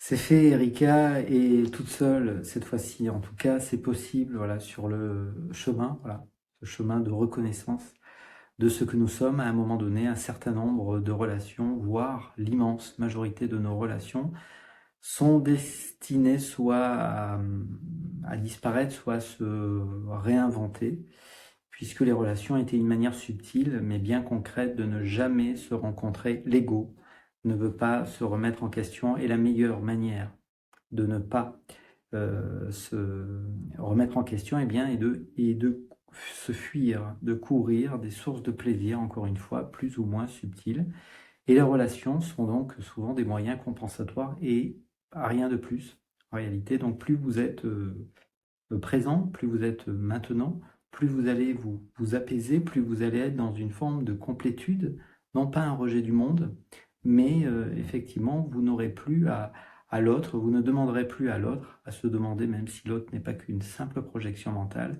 C'est fait, Erika est toute seule cette fois-ci. En tout cas, c'est possible, voilà, sur le chemin, voilà, ce chemin de reconnaissance de ce que nous sommes à un moment donné. Un certain nombre de relations, voire l'immense majorité de nos relations, sont destinées soit à disparaître, soit à se réinventer, puisque les relations étaient une manière subtile, mais bien concrète, de ne jamais se rencontrer. L'ego ne veut pas se remettre en question, et la meilleure manière de ne pas se remettre en question, et de se fuir, de courir des sources de plaisir, encore une fois, plus ou moins subtiles. Et les relations sont donc souvent des moyens compensatoires et rien de plus, en réalité. Donc plus vous êtes présent, plus vous êtes maintenant, plus vous allez vous apaiser, plus vous allez être dans une forme de complétude, non pas un rejet du monde, mais effectivement, vous n'aurez plus à l'autre, vous ne demanderez plus à l'autre, à se demander, même si l'autre n'est pas qu'une simple projection mentale,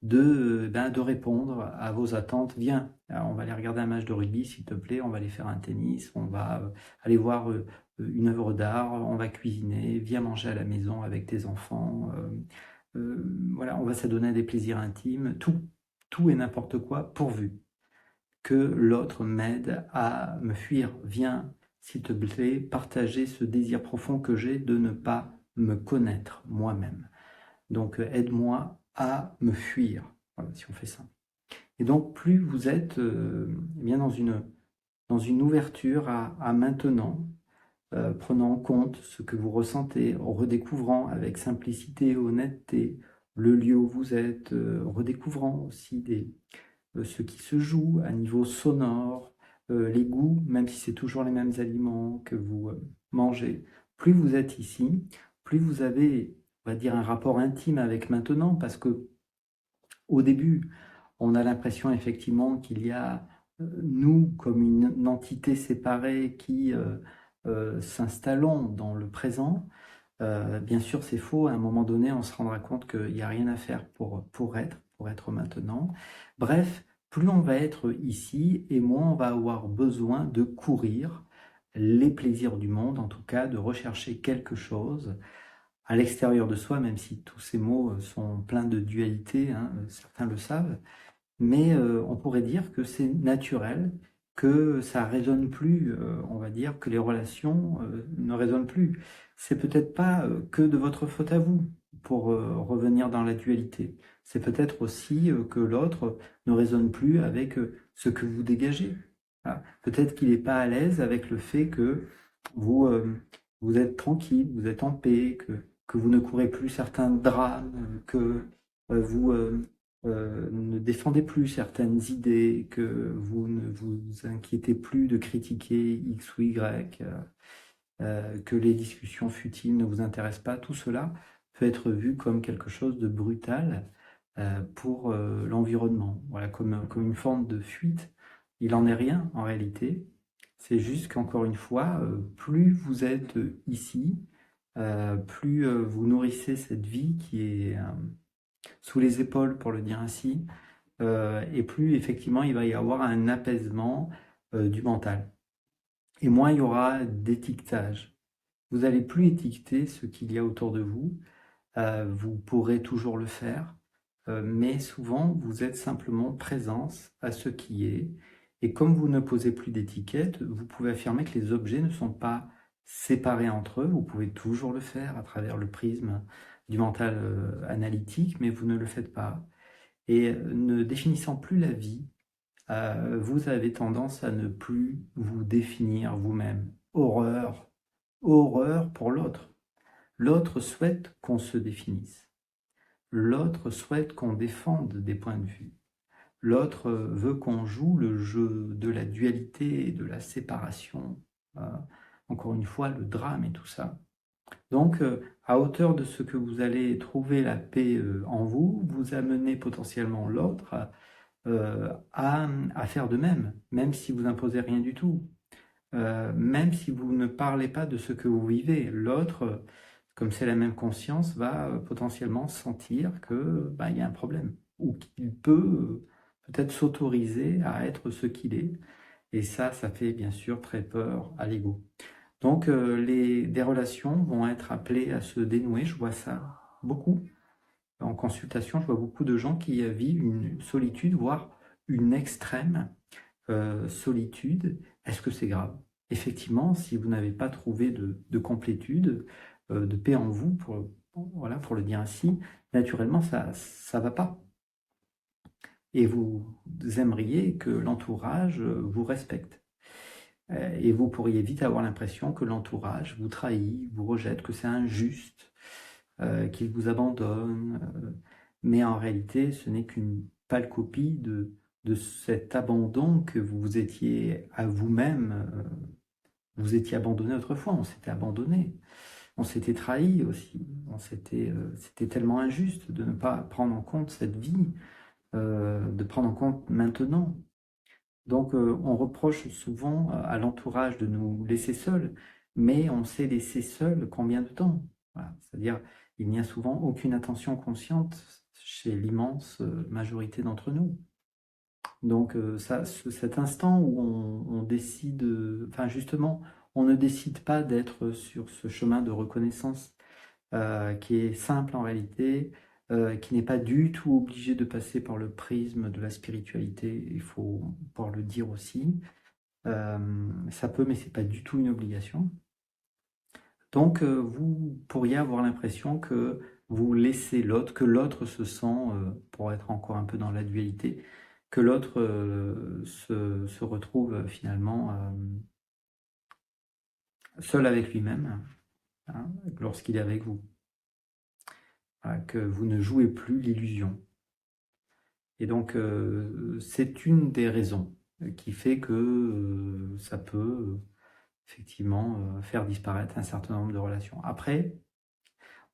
de répondre à vos attentes. Viens, on va aller regarder un match de rugby, s'il te plaît, on va aller faire un tennis, on va aller voir une œuvre d'art, on va cuisiner, viens manger à la maison avec tes enfants. Voilà, on va s'adonner à des plaisirs intimes, tout et n'importe quoi, pourvu que l'autre m'aide à me fuir. Viens, s'il te plaît, partager ce désir profond que j'ai de ne pas me connaître moi-même. Donc, aide-moi à me fuir. Voilà, si on fait ça. Et donc, plus vous êtes bien dans une ouverture à maintenant, prenant en compte ce que vous ressentez, en redécouvrant avec simplicité et honnêteté le lieu où vous êtes, redécouvrant aussi ce qui se joue à niveau sonore, les goûts, même si c'est toujours les mêmes aliments que vous mangez. Plus vous êtes ici, plus vous avez, on va dire, un rapport intime avec maintenant, parce que au début, on a l'impression effectivement qu'il y a nous comme une entité séparée qui s'installons dans le présent. Bien sûr, c'est faux. À un moment donné, on se rendra compte qu'il n'y a rien à faire pour être maintenant. Bref, plus on va être ici et moins on va avoir besoin de courir les plaisirs du monde, en tout cas de rechercher quelque chose à l'extérieur de soi, même si tous ces mots sont pleins de dualité, hein, certains le savent. Mais on pourrait dire que c'est naturel, que ça résonne plus, on va dire que les relations ne résonnent plus. C'est peut-être pas que de votre faute à vous, pour revenir dans la dualité. C'est peut-être aussi que l'autre ne résonne plus avec ce que vous dégagez. Voilà. Peut-être qu'il n'est pas à l'aise avec le fait que vous, vous êtes tranquille, vous êtes en paix, que vous ne courez plus certains drames, que vous ne défendez plus certaines idées, que vous ne vous inquiétez plus de critiquer X ou Y, que les discussions futiles ne vous intéressent pas. Tout cela peut être vu comme quelque chose de brutal pour l'environnement. Voilà, comme une forme de fuite. Il n'en est rien en réalité. C'est juste qu'encore une fois, plus vous êtes ici, plus vous nourrissez cette vie qui est sous les épaules, pour le dire ainsi, et plus effectivement il va y avoir un apaisement du mental. Et moins il y aura d'étiquetage. Vous n'allez plus étiqueter ce qu'il y a autour de vous. Vous pourrez toujours le faire, mais souvent vous êtes simplement présence à ce qui est. Et comme vous ne posez plus d'étiquette, vous pouvez affirmer que les objets ne sont pas séparés entre eux. Vous pouvez toujours le faire à travers le prisme du mental analytique, mais vous ne le faites pas. Et ne définissant plus la vie, vous avez tendance à ne plus vous définir vous-même. Horreur, horreur pour l'autre. L'autre souhaite qu'on se définisse. L'autre souhaite qu'on défende des points de vue. L'autre veut qu'on joue le jeu de la dualité et de la séparation. Euh, Encore une fois, le drame et tout ça. Donc, à hauteur de ce que vous allez trouver la paix en vous, vous amenez potentiellement l'autre à faire de même, même si vous n'imposez rien du tout. Même si vous ne parlez pas de ce que vous vivez, l'autre, comme c'est la même conscience, va potentiellement sentir que il y a un problème ou qu'il peut peut-être s'autoriser à être ce qu'il est. Et ça fait bien sûr très peur à l'ego. Donc des relations vont être appelées à se dénouer, je vois ça beaucoup. En consultation, je vois beaucoup de gens qui vivent une solitude, voire une extrême solitude. Est-ce que c'est grave? Effectivement, si vous n'avez pas trouvé de complétude, de paix en vous, voilà, pour le dire ainsi, naturellement, ça ne va pas. Et vous aimeriez que l'entourage vous respecte. Et vous pourriez vite avoir l'impression que l'entourage vous trahit, vous rejette, que c'est injuste, qu'il vous abandonne. Mais en réalité, ce n'est qu'une pâle copie de cet abandon que vous étiez à vous-même. Vous étiez abandonné autrefois, on s'était abandonné. On s'était trahi aussi. C'était tellement injuste de ne pas prendre en compte cette vie, de prendre en compte maintenant. Donc, on reproche souvent à l'entourage de nous laisser seuls, mais on s'est laissé seul combien de temps? Voilà. C'est-à-dire, il n'y a souvent aucune attention consciente chez l'immense majorité d'entre nous. Donc, cet instant où on décide, enfin justement, on ne décide pas d'être sur ce chemin de reconnaissance qui est simple en réalité, qui n'est pas du tout obligé de passer par le prisme de la spiritualité, il faut pouvoir le dire aussi. Ça peut, mais c'est pas du tout une obligation. Donc, vous pourriez avoir l'impression que vous laissez l'autre, que l'autre se sent, pour être encore un peu dans la dualité, que l'autre se retrouve finalement seul avec lui-même, hein, lorsqu'il est avec vous. Voilà, que vous ne jouez plus l'illusion. Et donc, c'est une des raisons qui fait que ça peut effectivement faire disparaître un certain nombre de relations. Après,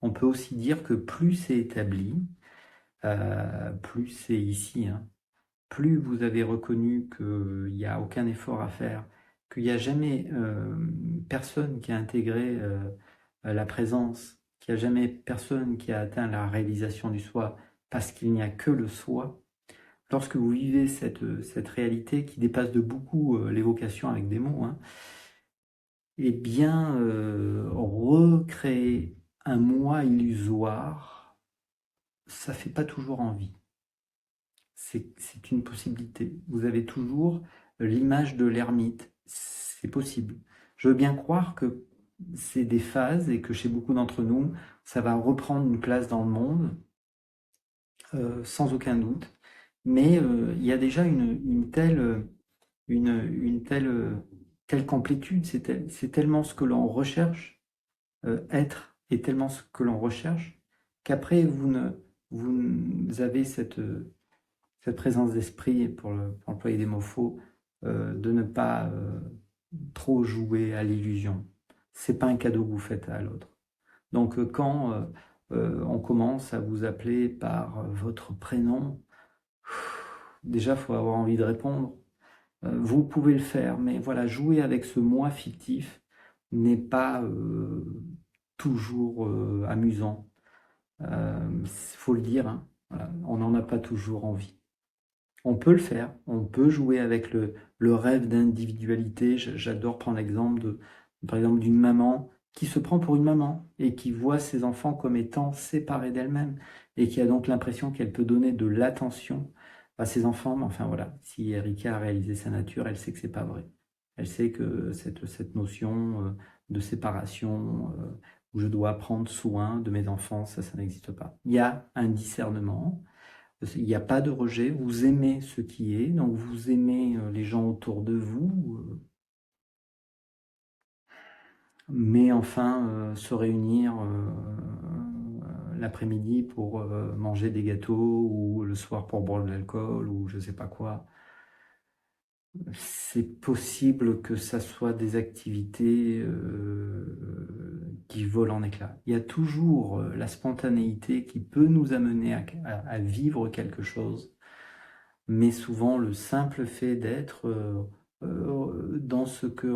on peut aussi dire que plus c'est établi, plus c'est ici, hein, plus vous avez reconnu qu'il n'y a aucun effort à faire, qu'il n'y a jamais personne qui a intégré la présence, qu'il n'y a jamais personne qui a atteint la réalisation du soi, parce qu'il n'y a que le soi. Lorsque vous vivez cette réalité qui dépasse de beaucoup l'évocation avec des mots, hein, eh bien, recréer un moi illusoire, ça fait pas toujours envie. C'est une possibilité. Vous avez toujours l'image de l'ermite. C'est possible. Je veux bien croire que c'est des phases et que chez beaucoup d'entre nous, ça va reprendre une place dans le monde, sans aucun doute. Mais il y a déjà telle complétude, c'est tellement ce que l'on recherche, être est tellement ce que l'on recherche, qu'après vous avez cette présence d'esprit, pour employer des mots faux, de ne pas trop jouer à l'illusion. C'est pas un cadeau que vous faites à l'autre. Donc quand on commence à vous appeler par votre prénom, déjà, il faut avoir envie de répondre. Vous pouvez le faire, mais voilà, jouer avec ce moi fictif n'est pas toujours amusant. Faut le dire, hein. Voilà, on n'en a pas toujours envie. On peut le faire, on peut jouer avec le rêve d'individualité. J'adore prendre l'exemple par exemple, d'une maman qui se prend pour une maman et qui voit ses enfants comme étant séparés d'elle-même et qui a donc l'impression qu'elle peut donner de l'attention à ses enfants. Mais enfin voilà, si Erika a réalisé sa nature, elle sait que c'est pas vrai. Elle sait que cette notion de séparation, où je dois prendre soin de mes enfants, ça n'existe pas. Il y a un discernement. Il n'y a pas de rejet, vous aimez ce qui est, donc vous aimez les gens autour de vous, mais enfin se réunir l'après-midi pour manger des gâteaux ou le soir pour boire de l'alcool ou je ne sais pas quoi, c'est possible que ça soit des activités qui volent en éclats. Il y a toujours la spontanéité qui peut nous amener à vivre quelque chose. Mais souvent le simple fait d'être dans ce que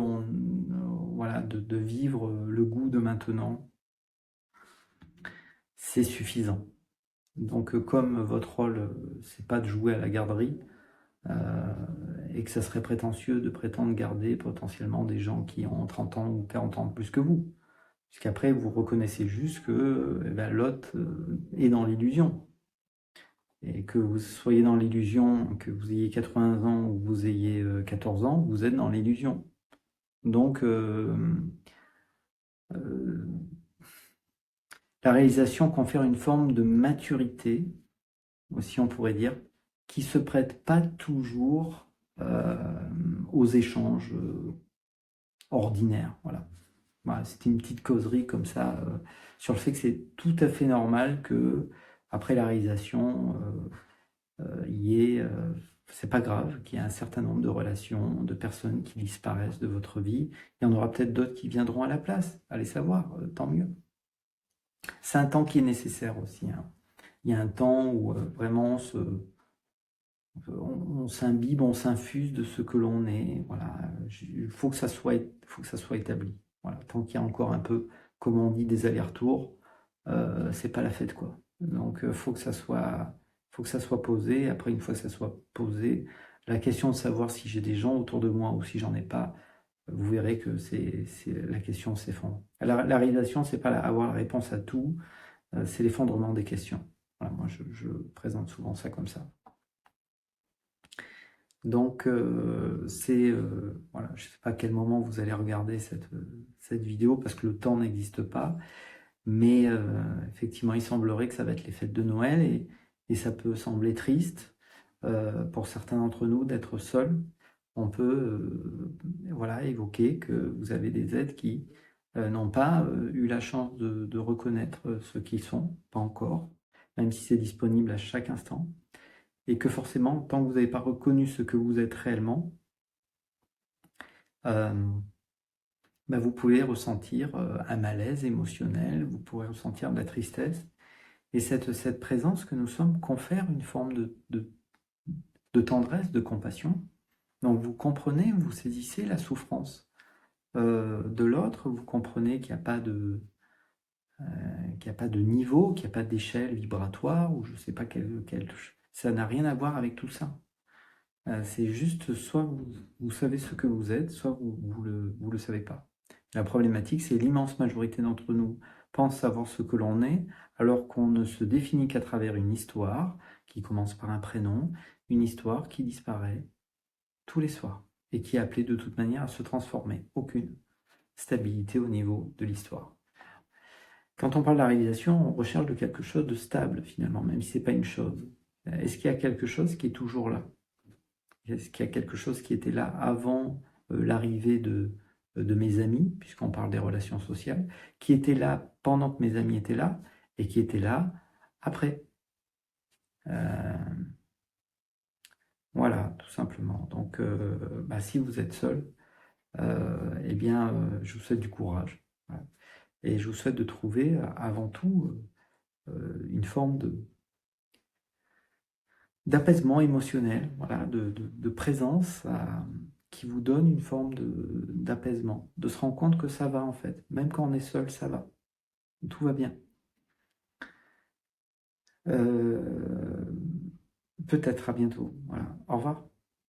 voilà, de vivre le goût de maintenant, c'est suffisant. Donc comme votre rôle, c'est pas de jouer à la garderie, et que ça serait prétentieux de prétendre garder potentiellement des gens qui ont 30 ans ou 40 ans de plus que vous. Puisqu'après, vous reconnaissez juste que l'autre est dans l'illusion. Et que vous soyez dans l'illusion, que vous ayez 80 ans ou vous ayez 14 ans, vous êtes dans l'illusion. Donc, la réalisation confère une forme de maturité, aussi on pourrait dire, qui se prête pas toujours aux échanges ordinaires. Voilà. Voilà, c'était une petite causerie comme ça sur le fait que c'est tout à fait normal que après la réalisation, c'est pas grave qu'il y ait un certain nombre de relations, de personnes qui disparaissent de votre vie. Il y en aura peut-être d'autres qui viendront à la place. Allez savoir, tant mieux. C'est un temps qui est nécessaire aussi, hein. Il y a un temps où vraiment on s'imbibe, on s'infuse de ce que l'on est. Voilà, il faut que ça soit établi. Voilà, tant qu'il y a encore un peu, comme on dit, des allers-retours, c'est pas la fête, quoi. Donc, faut que ça soit posé. Après, une fois que ça soit posé, la question de savoir si j'ai des gens autour de moi ou si j'en ai pas, vous verrez que la question s'effondre. La réalisation, c'est pas avoir la réponse à tout, c'est l'effondrement des questions. Voilà, moi, je présente souvent ça comme ça. Donc, voilà, je ne sais pas à quel moment vous allez regarder cette vidéo parce que le temps n'existe pas, mais effectivement, il semblerait que ça va être les fêtes de Noël et ça peut sembler triste pour certains d'entre nous d'être seuls. On peut voilà, évoquer que vous avez des êtres qui n'ont pas eu la chance de reconnaître ce qu'ils sont, pas encore, même si c'est disponible à chaque instant. Et que forcément, tant que vous n'avez pas reconnu ce que vous êtes réellement, vous pouvez ressentir un malaise émotionnel, vous pourrez ressentir de la tristesse. Et cette présence que nous sommes confère une forme de tendresse, de compassion. Donc vous comprenez, vous saisissez la souffrance de l'autre, vous comprenez qu'il n'y a pas de niveau, qu'il n'y a pas d'échelle vibratoire, ou je ne sais pas ça n'a rien à voir avec tout ça. C'est juste, soit vous savez ce que vous êtes, soit vous le savez pas. La problématique, c'est l'immense majorité d'entre nous pense savoir ce que l'on est, alors qu'on ne se définit qu'à travers une histoire qui commence par un prénom, une histoire qui disparaît tous les soirs et qui est appelée de toute manière à se transformer. Aucune stabilité au niveau de l'histoire. Quand on parle de la réalisation, on recherche de quelque chose de stable finalement, même si ce n'est pas une chose. Est-ce qu'il y a quelque chose qui est toujours là ? Est-ce qu'il y a quelque chose qui était là avant l'arrivée de mes amis, puisqu'on parle des relations sociales, qui était là pendant que mes amis étaient là, et qui était là après. Voilà, tout simplement. Donc, si vous êtes seul, je vous souhaite du courage. Voilà. Et je vous souhaite de trouver avant tout une forme d'apaisement émotionnel, voilà, de présence qui vous donne une forme d'apaisement, de se rendre compte que ça va en fait. Même quand on est seul, ça va. Tout va bien. Peut-être à bientôt. Voilà. Au revoir.